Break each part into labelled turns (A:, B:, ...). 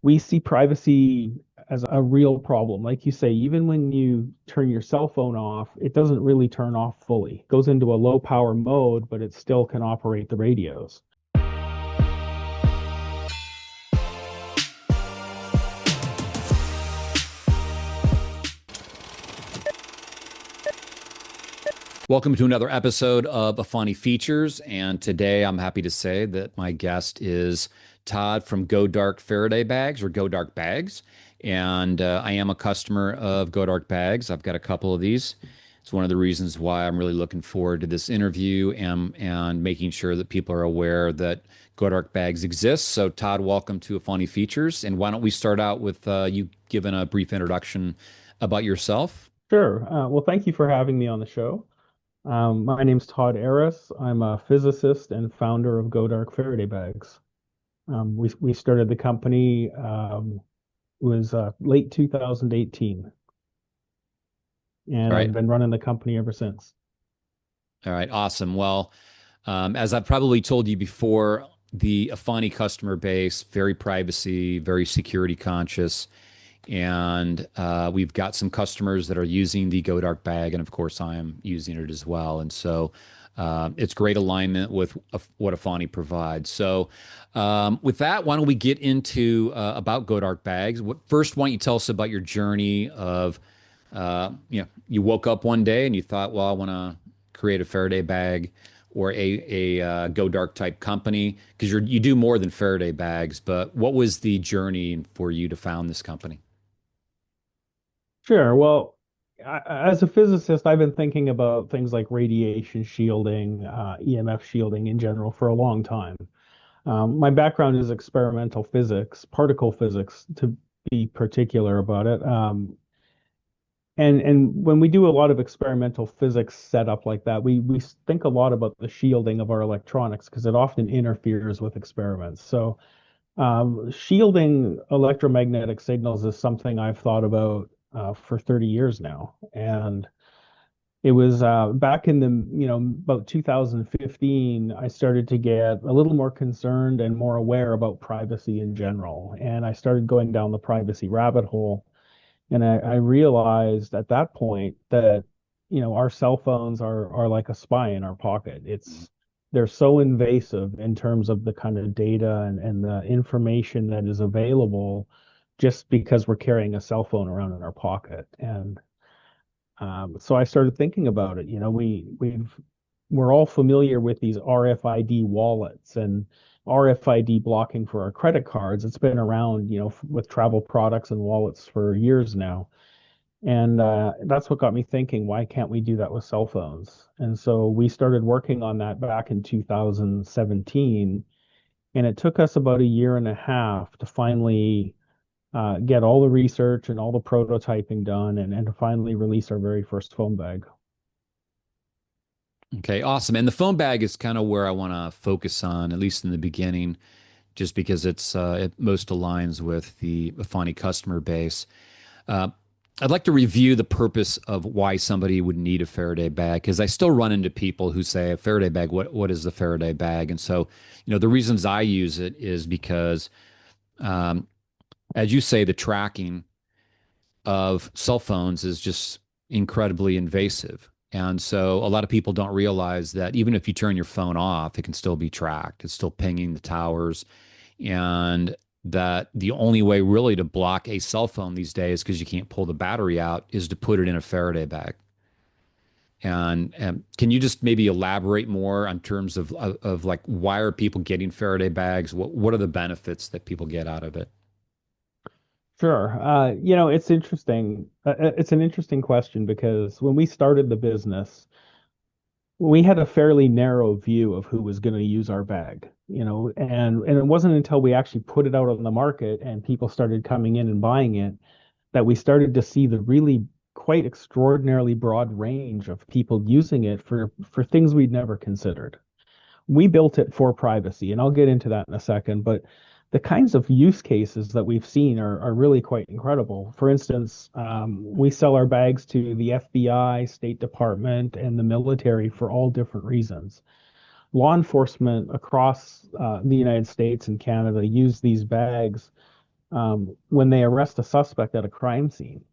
A: We see privacy as a real problem. Like you say, even when you turn your cell phone off, it doesn't really turn off fully. It goes into a low power mode, but it still can operate the radios.
B: Welcome to another episode of Afani Features. And today I'm happy to say that my guest is Todd from GoDark Faraday Bags or GoDark Bags. And I am a customer of GoDark Bags. I've got a couple of these. It's one of the reasons why I'm really looking forward to this interview and making sure that people are aware that GoDark Bags exists. So, Todd, welcome to Afani Features. And why don't we start out with you giving a brief introduction about yourself?
A: Sure. Well, thank you for having me on the show. My name's Todd Aris. I'm a physicist and founder of GoDark Faraday Bags. We started the company was late 2018, and
B: All
A: I've
B: right.
A: been running the company ever since.
B: All right, awesome. Well, as I've probably told you before, the Afani customer base, very privacy, very security conscious. And we've got some customers that are using the GoDark bag. And of course, I am using it as well. And so it's great alignment with what Afani provides. So with that, why don't we get into about GoDark bags? First, why don't you tell us about your journey of you woke up one day and you thought, well, I want to create a Faraday bag or a Go Dark type company because you do more than Faraday bags. But what was the journey for you to found this company?
A: Sure. Well, as a physicist, I've been thinking about things like radiation shielding, EMF shielding in general for a long time. My background is experimental physics, particle physics, to be particular about it. And when we do a lot of experimental physics setup like that, we think a lot about the shielding of our electronics because it often interferes with experiments. So shielding electromagnetic signals is something I've thought about for 30 years now. And it was back in about 2015, I started to get a little more concerned and more aware about privacy in general. And I started going down the privacy rabbit hole. And I realized at that point that, our cell phones are like a spy in our pocket. They're so invasive in terms of the kind of data and the information that is available just because we're carrying a cell phone around in our pocket. And so I started thinking about it. We're all familiar with these RFID wallets and RFID blocking for our credit cards. It's been around, with travel products and wallets for years now. And that's what got me thinking, why can't we do that with cell phones? And so we started working on that back in 2017. And it took us about a year and a half to finally get all the research and all the prototyping done and to finally release our very first phone bag.
B: Okay, awesome. And the phone bag is kind of where I want to focus on, at least in the beginning, just because it most aligns with the Afani customer base. Uh, I'd like to review the purpose of why somebody would need a Faraday bag, because I still run into people who say a Faraday bag, what is the Faraday bag? And so, the reasons I use it is because, um, as you say, the tracking of cell phones is just incredibly invasive. And so a lot of people don't realize that even if you turn your phone off, it can still be tracked. It's still pinging the towers. And that the only way really to block a cell phone these days, because you can't pull the battery out, is to put it in a Faraday bag. And can you just maybe elaborate more on terms of like why are people getting Faraday bags? What are the benefits that people get out of it?
A: Sure. It's interesting. It's an interesting question because when we started the business, we had a fairly narrow view of who was going to use our bag, and it wasn't until we actually put it out on the market and people started coming in and buying it that we started to see the really quite extraordinarily broad range of people using it for things we'd never considered. We built it for privacy, and I'll get into that in a second, but the kinds of use cases that we've seen are really quite incredible. For instance, we sell our bags to the FBI, State Department, and the military for all different reasons. Law enforcement across the United States and Canada use these bags when they arrest a suspect at a crime scene,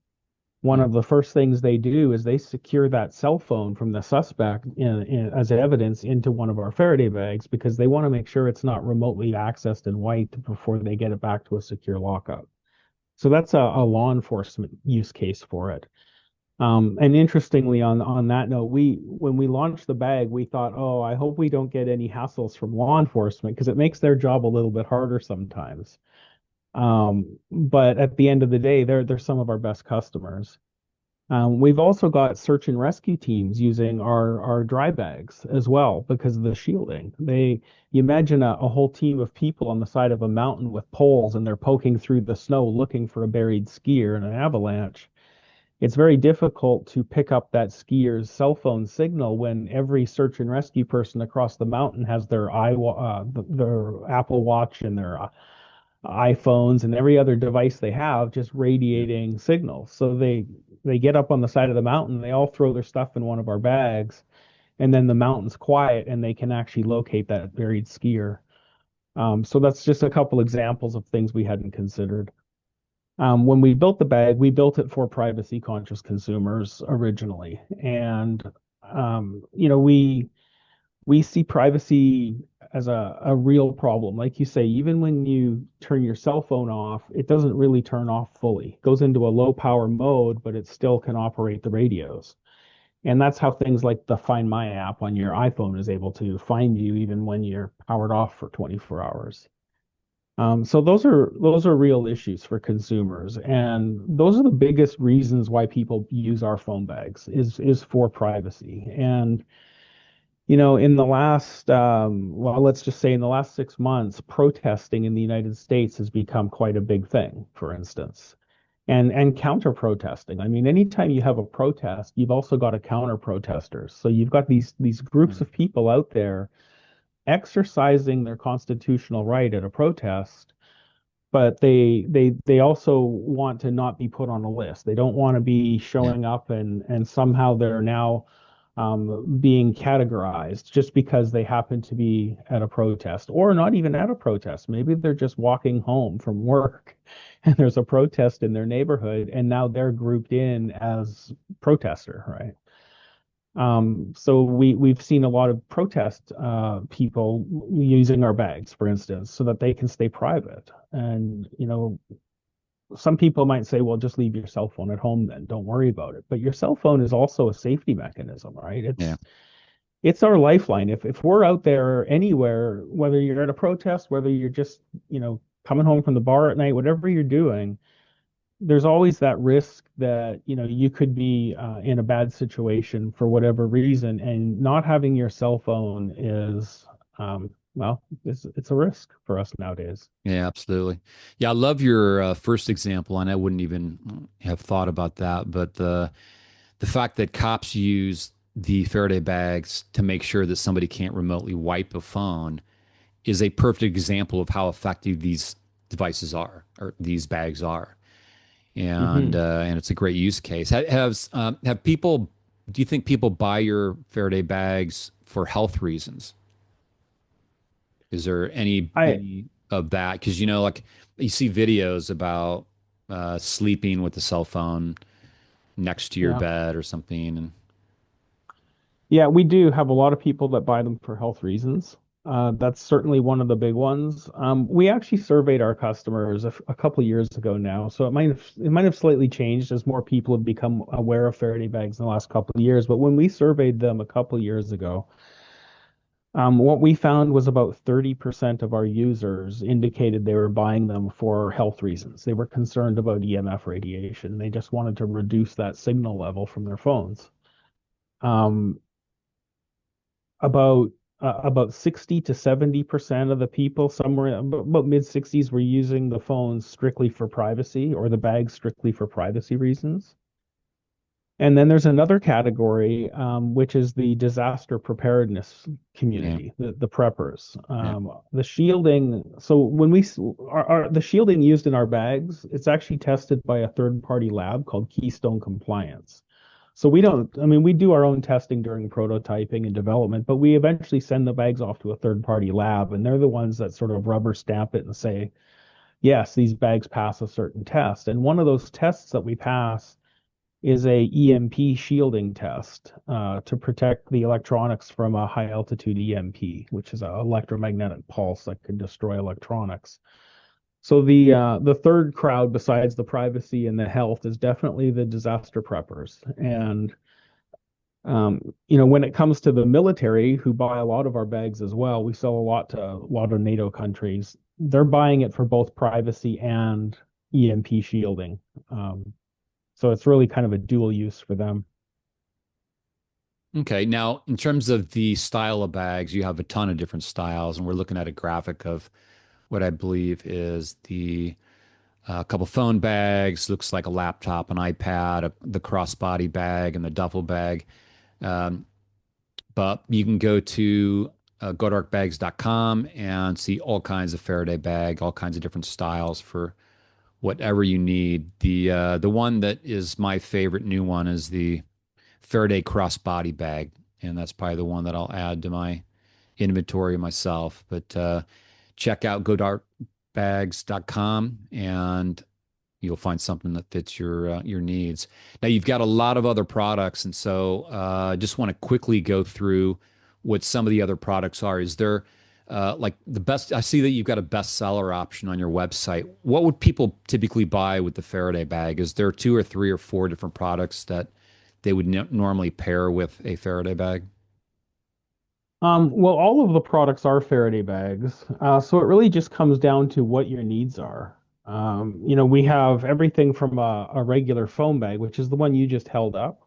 A: one
B: Mm.
A: of the first things they do is they secure that cell phone from the suspect as evidence into one of our Faraday bags because they want to make sure it's not remotely accessed and wiped before they get it back to a secure lockup. So that's a law enforcement use case for it. And interestingly, on that note, we when we launched the bag, we thought, oh, I hope we don't get any hassles from law enforcement because it makes their job a little bit harder sometimes. But at the end of the day, they're some of our best customers. We've also got search and rescue teams using our dry bags as well because of the shielding. You imagine a whole team of people on the side of a mountain with poles and they're poking through the snow looking for a buried skier in an avalanche. It's very difficult to pick up that skier's cell phone signal when every search and rescue person across the mountain has their Apple Watch and their iPhones and every other device they have just
B: Yeah.
A: radiating signals. So they get up on the side of the mountain, they all throw their stuff in one of our bags, and then the mountain's quiet and they can actually locate that buried skier. So that's just a couple examples of things we hadn't considered. When we built the bag, we built it for privacy conscious consumers originally. And we see privacy as a real problem. Like you say, even when you turn your cell phone off, it doesn't really turn off fully. It goes into a low power mode, but it still can operate the radios. And that's how things like the Find My app on your iPhone is able to find you even when you're powered off for 24 hours. So those are real issues for consumers, and those are the biggest reasons why people use our phone bags is for privacy. And in the last, well, let's just say in the last 6 months, protesting in the United States has become quite a big thing, for instance, and counter protesting. I mean, anytime you have a protest, you've also got a counter protesters. So you've got these groups
B: Mm.
A: of people out there exercising their constitutional right at a protest, but they also want to not be put on a list. They don't want to be
B: Yeah.
A: showing up and somehow they're now being categorized just because they happen to be at a protest or not even at a protest. Maybe they're just walking home from work and there's a protest in their neighborhood and now they're grouped in as protester, right? So we've seen a lot of protest people using our bags, for instance, so that they can stay private. And some people might say, well, just leave your cell phone at home then. Don't worry about it. But your cell phone is also a safety mechanism, right?
B: Yeah.
A: It's our lifeline. If we're out there anywhere, whether you're at a protest, whether you're just, coming home from the bar at night, whatever you're doing, there's always that risk that you could be in a bad situation for whatever reason, and not having your cell phone is well, it's a risk for us nowadays.
B: Yeah, absolutely. Yeah, I love your first example, and I wouldn't even have thought about that. But the fact that cops use the Faraday bags to make sure that somebody can't remotely wipe a phone is a perfect example of how effective these devices are, or these bags are.
A: Hmm.
B: And it's a great use case. Have people? Do you think people buy your Faraday bags for health reasons? Is there
A: I
B: any of that? Because like you see videos about sleeping with the cell phone next to your
A: Yeah.
B: bed or something, and
A: Yeah, we do have a lot of people that buy them for health reasons. That's certainly one of the big ones. We actually surveyed our customers a couple of years ago now, so it might have slightly changed as more people have become aware of Faraday bags in the last couple of years. But when we surveyed them a couple of years ago, what we found was about 30% of our users indicated they were buying them for health reasons. They were concerned about EMF radiation. They just wanted to reduce that signal level from their phones. Um, about 60 to 70% of the people, somewhere about mid 60s, were using the phones strictly for privacy or the bags strictly for privacy reasons. And then there's another category, which is the disaster preparedness
B: yeah,
A: community, the preppers.
B: yeah,
A: The shielding. So when the shielding used in our bags, it's actually tested by a third-party lab called Keystone Compliance. So we don't, I mean, we do our own testing during prototyping and development, but we eventually send the bags off to a third-party lab, and they're the ones that sort of rubber stamp it and say, yes, these bags pass a certain test. And one of those tests that we pass is a EMP shielding test to protect the electronics from a high altitude EMP, which is an electromagnetic pulse that could destroy electronics. So the third crowd besides the privacy and the health is definitely the disaster preppers. And when it comes to the military, who buy a lot of our bags as well, we sell a lot to a lot of NATO countries. They're buying it for both privacy and EMP shielding. So it's really kind of a dual use for them.
B: Okay. Now, in terms of the style of bags, you have a ton of different styles, and we're looking at a graphic of what I believe is the couple phone bags, looks like a laptop, an iPad, the crossbody bag, and the duffel bag. Um, but you can go to GoDarkBags.com and see all kinds of Faraday bag, all kinds of different styles for whatever you need. The one that is my favorite new one is the Faraday crossbody bag, and that's probably the one that I'll add to my inventory myself. But check out GoDarkBags.com and you'll find something that fits your needs. Now you've got a lot of other products, and so just want to quickly go through what some of the other products are. Is there like the best? I see that you've got a bestseller option on your website. What would people typically buy with the Faraday bag? Is there two or three or four different products that they would normally pair with a Faraday bag?
A: Well, all of the products are Faraday bags, so it really just comes down to what your needs are. We have everything from a regular phone bag, which is the one you just held up.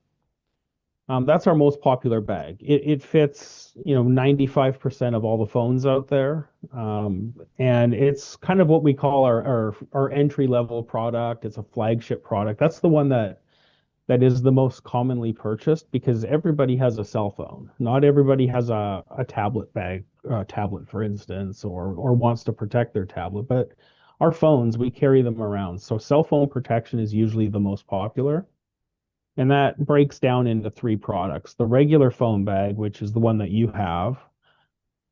A: That's our most popular bag. It fits, 95% of all the phones out there. And it's kind of what we call our entry level product. It's a flagship product. That's the one that is the most commonly purchased because everybody has a cell phone. Not everybody has a tablet bag, tablet, for instance, or wants to protect their tablet. But our phones, we carry them around. So cell phone protection is usually the most popular. And that breaks down into three products. The regular phone bag, which is the one that you have.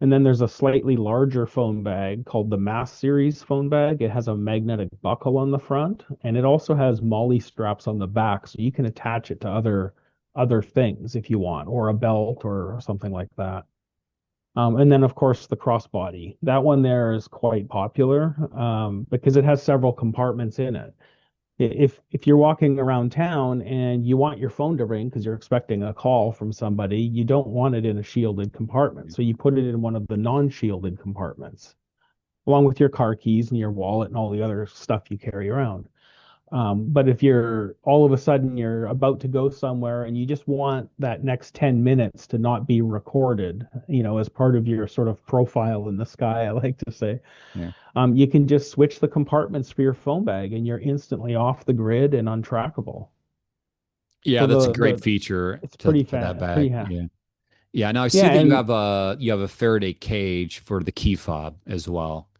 A: And then there's a slightly larger phone bag called the Mass Series phone bag. It has a magnetic buckle on the front, and it also has MOLLE straps on the back, so you can attach it to other things if you want, or a belt or something like that. And then, of course, the crossbody. That one there is quite popular because it has several compartments in it. If you're walking around town and you want your phone to ring because you're expecting a call from somebody, you don't want it in a shielded compartment. So you put it in one of the non-shielded compartments, along with your car keys and your wallet and all the other stuff you carry around. But if you're all of a sudden you're about to go somewhere and you just want that next 10 minutes to not be recorded, as part of your sort of profile in the sky, I like to say,
B: Yeah.
A: you can just switch the compartments for your phone bag and you're instantly off the grid and untrackable.
B: Yeah,
A: So
B: that's a great feature
A: it's
B: to
A: pretty
B: that
A: pretty
B: bag. Yeah. Yeah, now I see
A: yeah,
B: that
A: and
B: you have a Faraday cage for the key fob as well.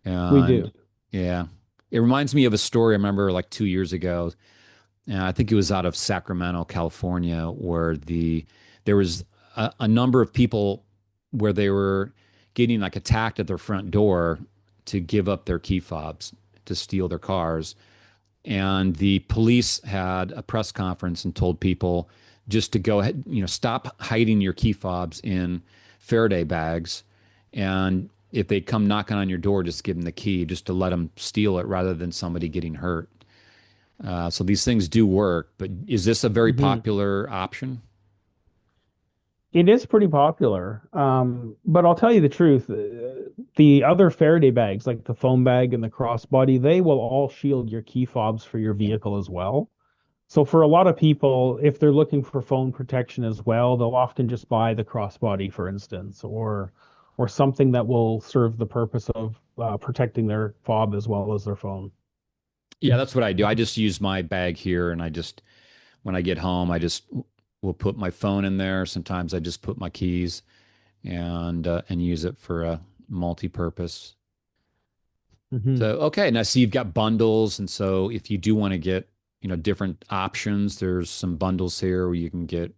A: we
B: And
A: do.
B: yeah, it reminds me of a story I remember like 2 years ago. And I think it was out of Sacramento, California, where there was a number of people where they were getting like attacked at their front door to give up their key fobs to steal their cars. And the police had a press conference and told people just to go ahead, stop hiding your key fobs in Faraday bags. And if they come knocking on your door, just give them the key, just to let them steal it rather than somebody getting hurt. So these things do work, but is this a very
A: Hmm.
B: popular option?
A: It is pretty popular. But I'll tell you the truth, the other Faraday bags, like the foam bag and the crossbody, they will all shield your key fobs for your vehicle as well. So for a lot of people, if they're looking for phone protection as well, they'll often just buy the crossbody, for instance, or something that will serve the purpose of protecting their fob as well as their phone.
B: Yeah, that's what I do. I just use my bag here, and when I get home, I just will put my phone in there. Sometimes I just put my keys and use it for a multi-purpose.
A: Hmm.
B: So okay, now see you've got bundles, and so if you do want to get different options, there's some bundles here where you can get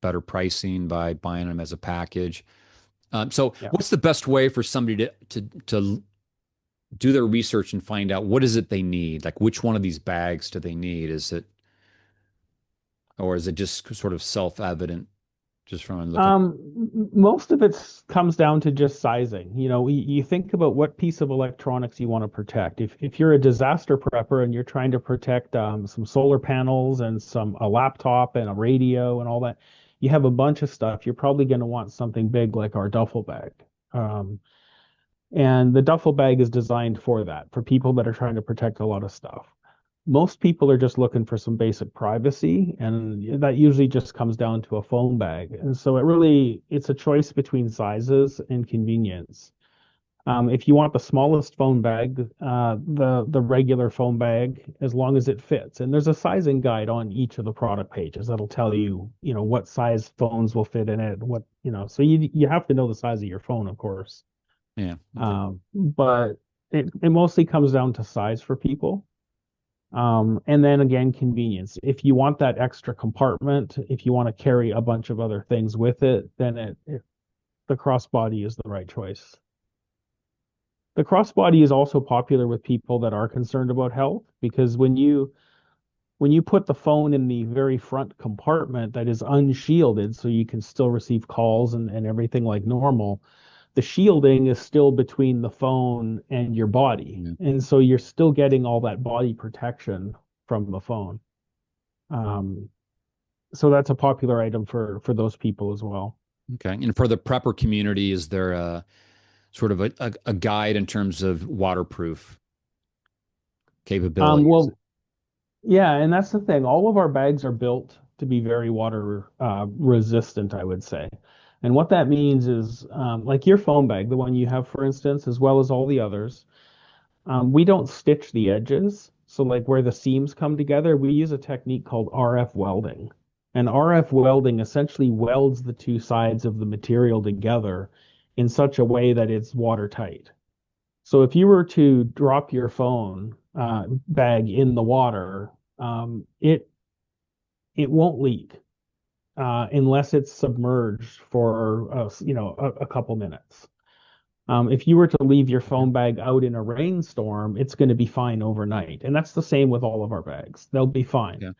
B: better pricing by buying them as a package. So
A: Yeah.
B: what's the best way for somebody to do their research and find out what is it they need? Like which one of these bags do they need? Is it, or is it just sort of self-evident just from looking?
A: Most of it comes down to just sizing. You think about what piece of electronics you want to protect. If you're a disaster prepper and you're trying to protect some solar panels and a laptop and a radio and all that, you have a bunch of stuff. You're probably going to want something big like our duffel bag. Um, and the duffel bag is designed for that, for people that are trying to protect a lot of stuff. Most people are just looking for some basic privacy, and that usually just comes down to a phone bag. And so it's a choice between sizes and convenience. If you want the smallest phone bag, the regular phone bag, as long as it fits. And there's a sizing guide on each of the product pages that'll tell you, what size phones will fit in it, so you have to know the size of your phone, of course.
B: Yeah. Okay.
A: But it mostly comes down to size for people. And then again, convenience. If you want that extra compartment, if you want to carry a bunch of other things with it, then the crossbody is the right choice. The crossbody is also popular with people that are concerned about health because when you put the phone in the very front compartment that is unshielded, so you can still receive calls and everything like normal, the shielding is still between the phone and your body.
B: Yeah.
A: And so you're still getting all that body protection from the phone. Um, so that's a popular item for those people as well.
B: Okay. And for the prepper community, is there a sort of a guide in terms of waterproof capabilities?
A: Well, yeah, and that's the thing. All of our bags are built to be very water resistant, I would say. And what that means is, like your phone bag, the one you have, for instance, as well as all the others, we don't stitch the edges. So, like where the seams come together, we use a technique called RF welding. And RF welding essentially welds the two sides of the material together in such a way that it's watertight. So if you were to drop your phone bag in the water, it won't leak unless it's submerged for a couple minutes. If you were to leave your
B: Okay.
A: phone bag out in a rainstorm, it's going to be fine overnight, and that's the same with all of our bags. They'll be fine.
B: Okay.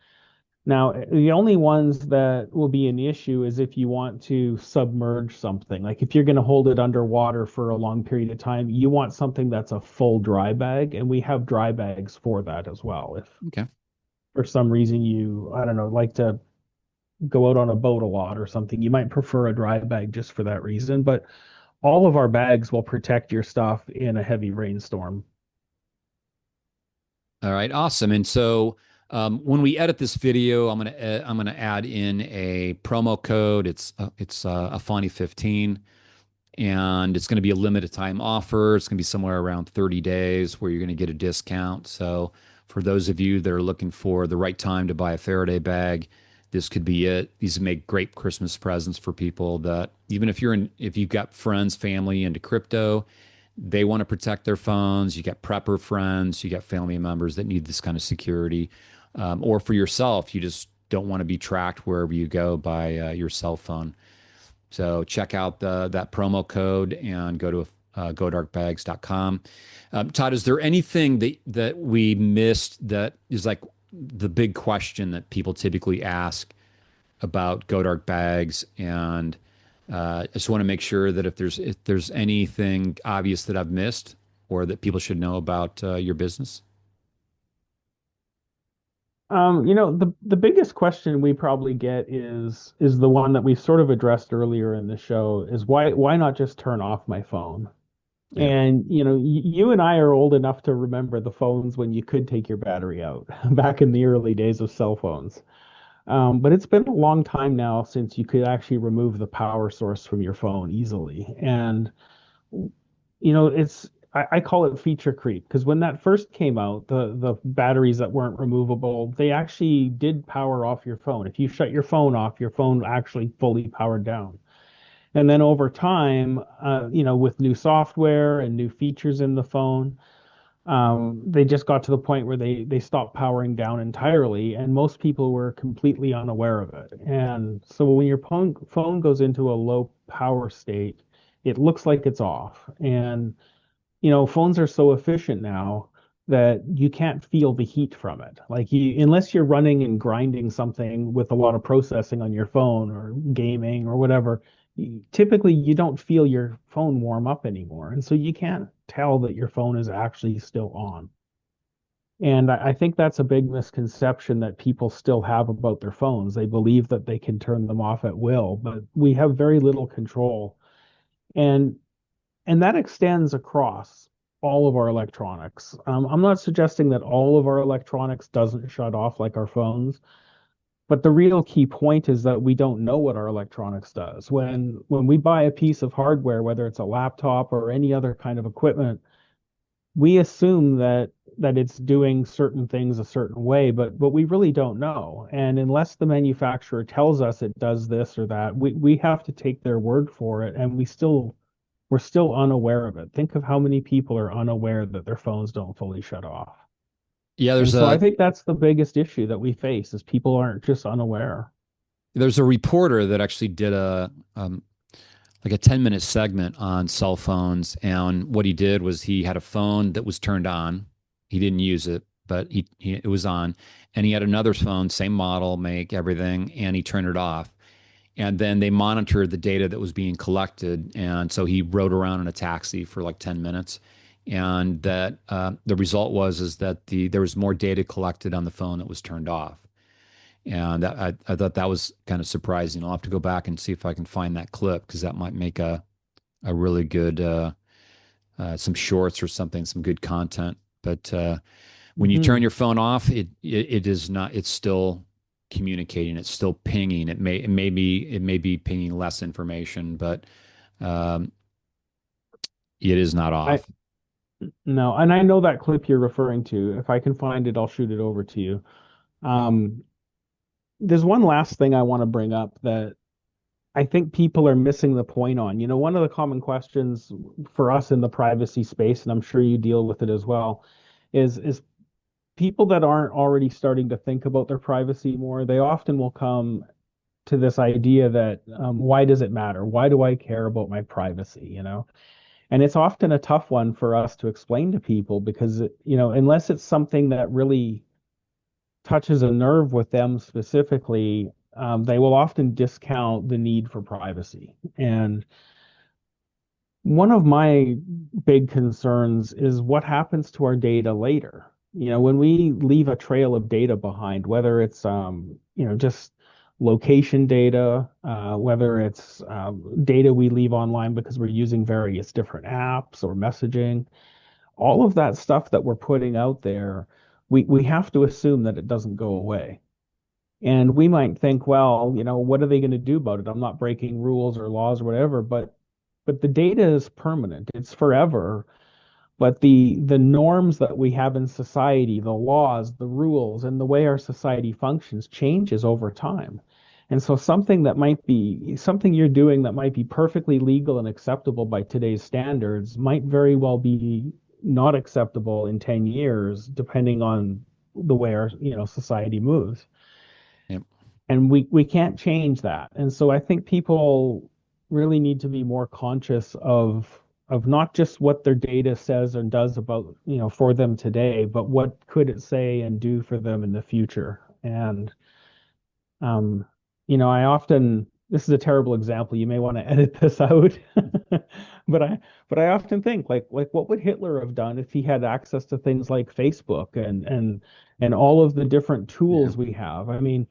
A: Now, the only ones that will be an issue is if you want to submerge something. Like if you're going to hold it underwater for a long period of time, you want something that's a full dry bag, and we have dry bags for that as well. If
B: Okay.
A: for some reason I don't know, like to go out on a boat a lot or something, you might prefer a dry bag just for that reason. But all of our bags will protect your stuff in a heavy rainstorm.
B: All right. Awesome. And so when we edit this video, I'm gonna add in a promo code. It's a funny 15, and it's going to be a limited time offer. It's going to be somewhere around 30 days where you're going to get a discount. So for those of you that are looking for the right time to buy a Faraday bag, this could be it. These make great Christmas presents for people that even if you've got friends, family into crypto, they want to protect their phones. You got prepper friends, you got family members that need this kind of security, or for yourself, you just don't want to be tracked wherever you go by your cell phone. So check out that promo code and go to godarkbags.com. Todd, is there anything that we missed that is like the big question that people typically ask about GoDark Bags? And I just want to make sure that if there's anything obvious that I've missed or that people should know about your business.
A: The biggest question we probably get is the one that we've sort of addressed earlier in the show is why not just turn off my phone?
B: Yeah.
A: And you and I are old enough to remember the phones when you could take your battery out back in the early days of cell phones. But it's been a long time now since you could actually remove the power source from your phone easily. And I call it feature creep because when that first came out, the batteries that weren't removable, they actually did power off your phone. If you shut your phone off, your phone actually fully powered down. And then over time, with new software and new features in the phone, they just got to the point where they stopped powering down entirely, and most people were completely unaware of it. And so when your phone goes into a low power state, it looks like it's off. And phones are so efficient now that you can't feel the heat from it. Like unless you're running and grinding something with a lot of processing on your phone or gaming or whatever, typically you don't feel your phone warm up anymore. And so you can't tell that your phone is actually still on. And I think that's a big misconception that people still have about their phones. They believe that they can turn them off at will, but we have very little control. And and that extends across all of our electronics. I'm not suggesting that all of our electronics doesn't shut off like our phones, but the real key point is that we don't know what our electronics does. When we buy a piece of hardware, whether it's a laptop or any other kind of equipment, we assume that it's doing certain things a certain way, but we really don't know. And unless the manufacturer tells us it does this or that, we have to take their word for it, and we're still unaware of it. Think of how many people are unaware that their phones don't fully shut off.
B: Yeah,
A: And so I think that's the biggest issue that we face is people aren't just unaware.
B: there's a reporter that actually did a like a 10-minute segment on cell phones, and what he did was he had a phone that was turned on. He didn't use it, but it was on, and he had another phone, same model, make, everything, and he turned it off. And then they monitored the data that was being collected, and so he rode around in a taxi for like 10 minutes, and that the result was is that there was more data collected on the phone that was turned off. And I thought that was kind of surprising. I'll have to go back and see if I can find that clip because that might make a really good some shorts or something, some good content. But when you turn
A: Hmm.
B: your phone off, it is not. It's still communicating. It's still pinging. It may be pinging less information, but um, it is not
A: I
B: off.
A: no, and I know that clip you're referring to. If I can find it, I'll shoot it over to you. Um, there's one last thing I want to bring up that I think people are missing the point on. One of the common questions for us in the privacy space, and I'm sure you deal with it as well, is people that aren't already starting to think about their privacy more, they often will come to this idea that why does it matter? Why do I care about my privacy? And it's often a tough one for us to explain to people because unless it's something that really touches a nerve with them specifically, they will often discount the need for privacy. And one of my big concerns is what happens to our data later. When we leave a trail of data behind, whether it's just location data, whether it's data we leave online because we're using various different apps or messaging, all of that stuff that we're putting out there, we have to assume that it doesn't go away. And we might think, well, what are they going to do about it? I'm not breaking rules or laws or whatever, but the data is permanent. It's forever. But the norms that we have in society, the laws, the rules, and the way our society functions changes over time. And so something you're doing that might be perfectly legal and acceptable by today's standards might very well be not acceptable in 10 years, depending on the way our, society moves.
B: Yep.
A: And we can't change that. And so I think people really need to be more conscious of not just what their data says and does about, for them today, but what could it say and do for them in the future. And um, I often, this is a terrible example. You may want to edit this out. But I often think like what would Hitler have done if he had access to things like Facebook and all of the different
B: Yeah.
A: tools we have? I mean,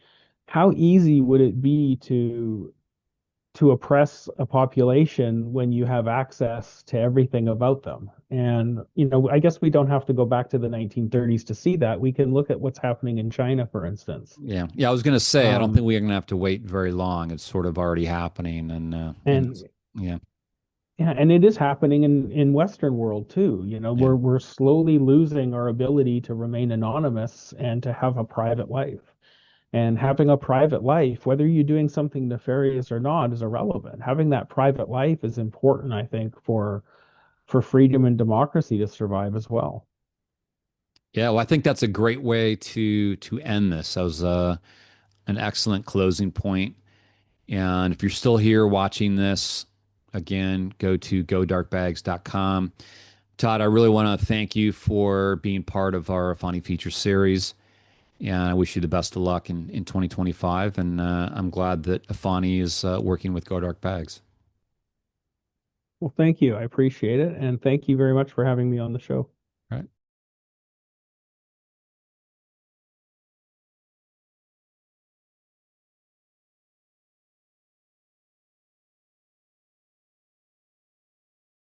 A: how easy would it be to oppress a population when you have access to everything about them? And, I guess we don't have to go back to the 1930s to see that. We can look at what's happening in China, for instance.
B: Yeah. Yeah. I was going to say, I don't think
A: Um,
B: we're going to have to wait very long. It's sort of already happening. And
A: and
B: yeah.
A: yeah, and it is happening in Western world too.
B: Yeah.
A: We're slowly losing our ability to remain anonymous and to have a private life. And having a private life, whether you're doing something nefarious or not, is irrelevant. Having that private life is important, I think, for freedom and democracy to survive as well.
B: Yeah, well, I think that's a great way to end this. That was an excellent closing point. And if you're still here watching this, again, go to godarkbags.com. Todd, I really want to thank you for being part of our Funny Feature series. And I wish you the best of luck in 2025. And I'm glad that Afani is working with GoDark Bags.
A: Well, thank you. I appreciate it. And thank you very much for having me on the show.